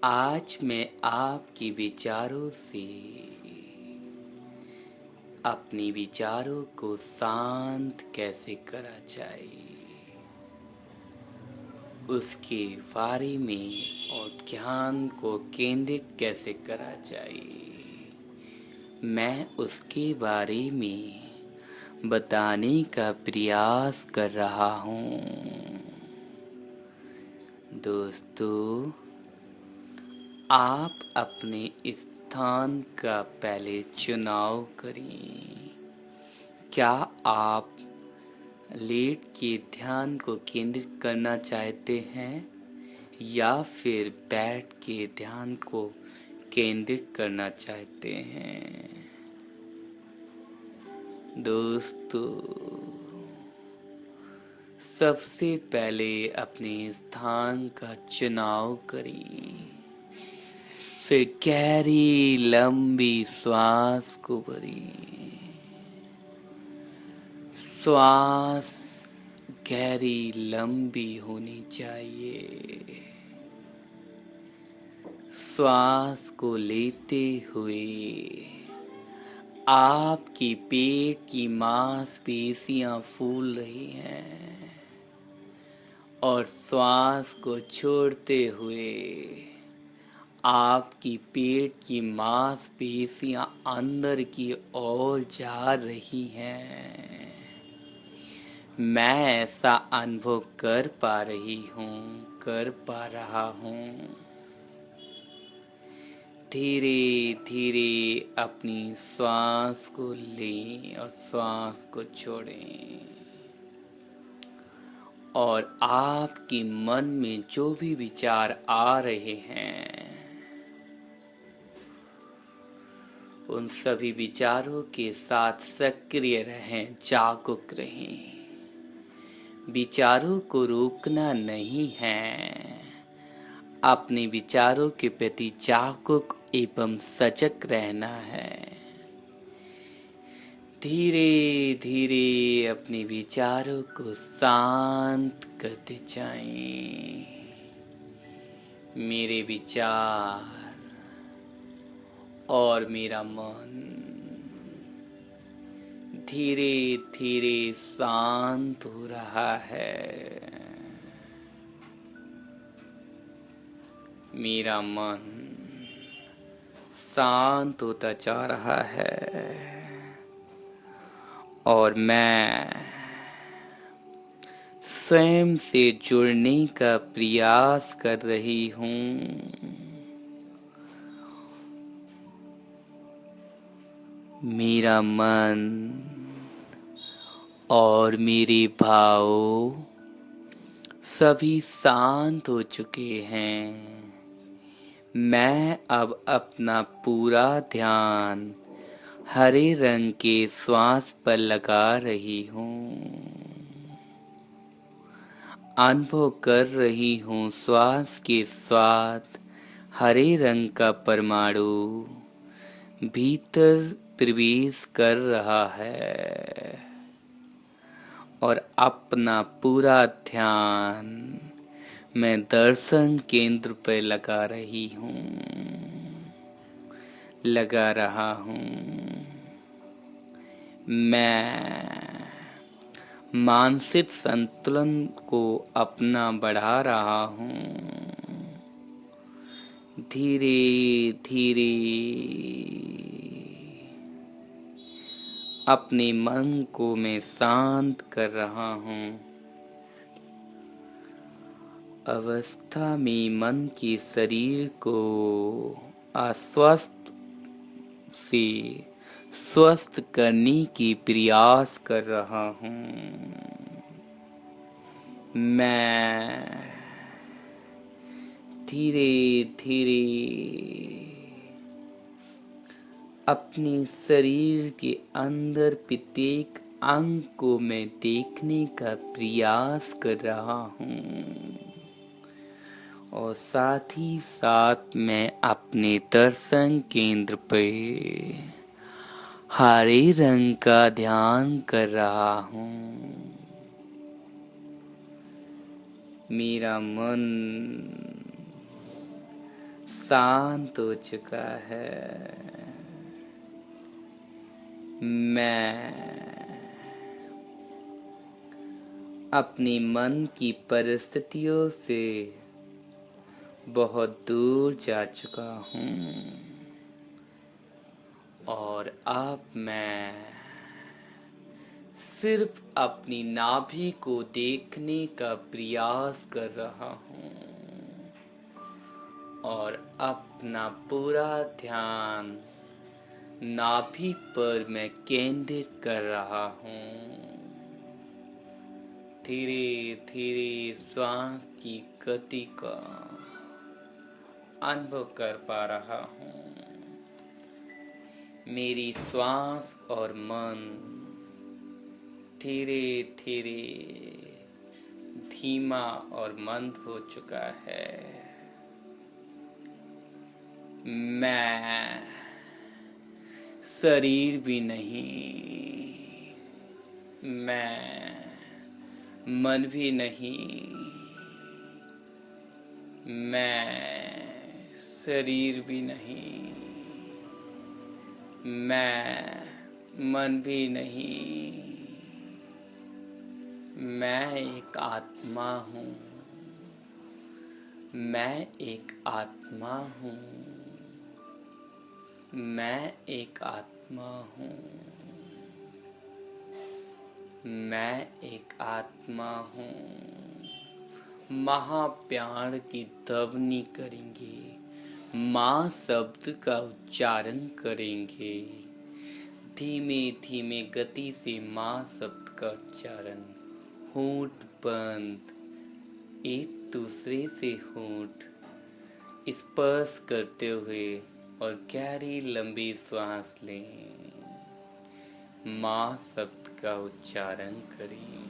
आज मैं आपके विचारों से अपने विचारों को शांत कैसे करा जाए उसके बारे में और ध्यान को केंद्रित कैसे करा जाए मैं उसके बारे में बताने का प्रयास कर रहा हूँ। दोस्तों, आप अपने स्थान का पहले चुनाव करें। क्या आप लेट के ध्यान को केंद्रित करना चाहते हैं या फिर बैठ के ध्यान को केंद्रित करना चाहते हैं? दोस्तों, सबसे पहले अपने स्थान का चुनाव करें। फिर गहरी लंबी श्वास को भरें। श्वास गहरी लंबी होनी चाहिए। श्वास को लेते हुए आपकी पेट की मांसपेशियां फूल रही हैं और श्वास को छोड़ते हुए आपकी पेट की मांसपेशियां अंदर की ओर जा रही हैं। मैं ऐसा अनुभव कर पा रहा हूँ। धीरे धीरे अपनी श्वास को लें और श्वास को छोड़ें और आपके मन में जो भी विचार आ रहे हैं उन सभी विचारों के साथ सक्रिय रहें, जागरूक रहें। विचारों को रोकना नहीं है, अपने विचारों के प्रति जागरूक एवं सजग रहना है। धीरे धीरे अपने विचारों को शांत करते जाएं। मेरे विचार और मेरा मन धीरे धीरे शांत हो रहा है। मेरा मन शांत होता जा रहा है और मैं स्वयं से जुड़ने का प्रयास कर रही हूँ। मेरा मन और मेरे भाव सभी शांत हो चुके हैं। मैं अब अपना पूरा ध्यान हरे रंग के श्वास पर लगा रही हूँ। अनुभव कर रही हूँ श्वास के साथ हरे रंग का परमाणु भीतर प्रवेश कर रहा है और अपना पूरा ध्यान मैं दर्शन केंद्र पर लगा रहा हूँ। मैं मानसिक संतुलन को अपना बढ़ा रहा हूँ। धीरे धीरे अपने मन को मैं शांत कर रहा हूँ। अवस्था में मन के शरीर को अस्वस्थ से स्वस्थ करने की प्रयास कर रहा हूँ। मैं धीरे धीरे अपने शरीर के अंदर प्रत्येक अंग को मैं देखने का प्रयास कर रहा हूँ और साथ ही साथ मैं अपने दर्शन केंद्र पर हरे रंग का ध्यान कर रहा हूँ। मेरा मन शांत हो चुका है। मैं अपनी मन की परिस्थितियों से बहुत दूर जा चुका हूँ और अब मैं सिर्फ अपनी नाभि को देखने का प्रयास कर रहा हूँ और अपना पूरा ध्यान नाभि पर मैं केंद्रित कर रहा हूँ। धीरे धीरे श्वास की गति का अनुभव कर पा रहा हूँ। मेरी श्वास और मन धीरे धीरे धीमा और मंद हो चुका है। मैं शरीर भी नहीं, मैं मन भी नहीं, मैं शरीर भी नहीं, मैं मन भी नहीं, मैं एक आत्मा हूँ। मैं एक आत्मा हूँ। मैं एक आत्मा हूँ। मैं एक आत्मा हूँ। महाप्यार की ध्वनि करेंगे, माँ शब्द का उच्चारण करेंगे। धीमे धीमे गति से माँ शब्द का उच्चारण, होंठ बंद, एक दूसरे से होंठ स्पर्श करते हुए और गहरी लंबी श्वास लें। माँ शब्द का उच्चारण करें।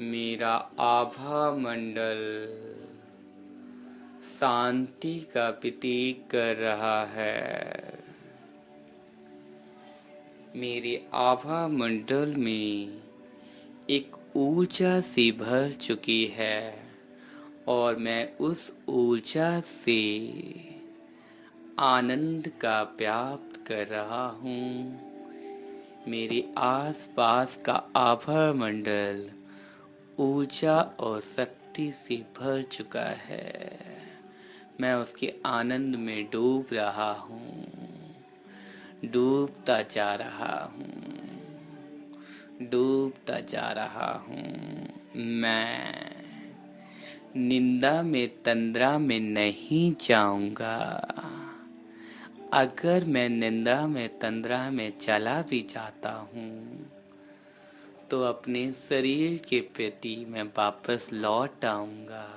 मेरा आभा मंडल शांति का प्रतीक कर रहा है। मेरे आभा मंडल में एक ऊर्जा से भर चुकी है और मैं उस ऊर्जा से आनंद का प्राप्त कर रहा हूँ। मेरे आसपास का आभा मंडल ऊर्जा और शक्ति से भर चुका है। मैं उसके आनंद में डूब रहा हूँ, डूबता जा रहा हूँ, डूबता जा रहा हूँ। मैं निंदा में तंद्रा में नहीं जाऊंगा। अगर मैं निंदा में तंद्रा में चला भी जाता हूँ तो अपने शरीर के प्रति मैं वापस लौट आऊंगा।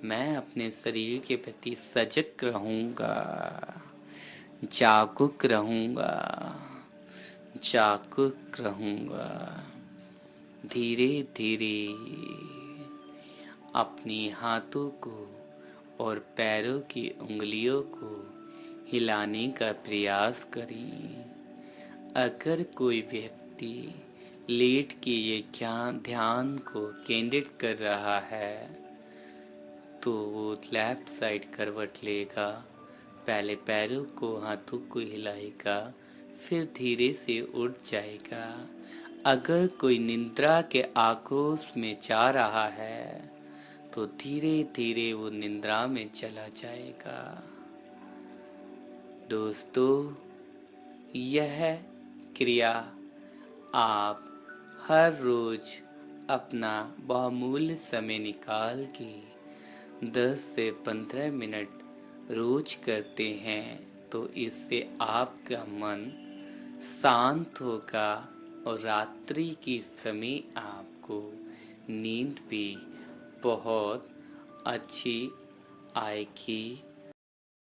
मैं अपने शरीर के प्रति सजग रहूंगा, जागरूक रहूंगा, जागरूक रहूंगा। धीरे धीरे अपनी हाथों को और पैरों की उंगलियों को हिलाने का प्रयास करें। अगर कोई व्यक्ति लेट के ये ध्यान को केंद्रित कर रहा है तो वो लेफ्ट साइड करवट लेगा, पहले पैरों को हाथों को हिलाएगा, फिर धीरे से उठ जाएगा। अगर कोई निद्रा के आक्रोश में जा रहा है तो धीरे धीरे वो निद्रा में चला जाएगा। दोस्तों, यह क्रिया आप हर रोज अपना बहुमूल्य समय निकाल के 10 से 15 मिनट रोज करते हैं तो इससे आपका मन शांत होगा और रात्रि के समय आपको नींद भी बहुत अच्छी आएगी।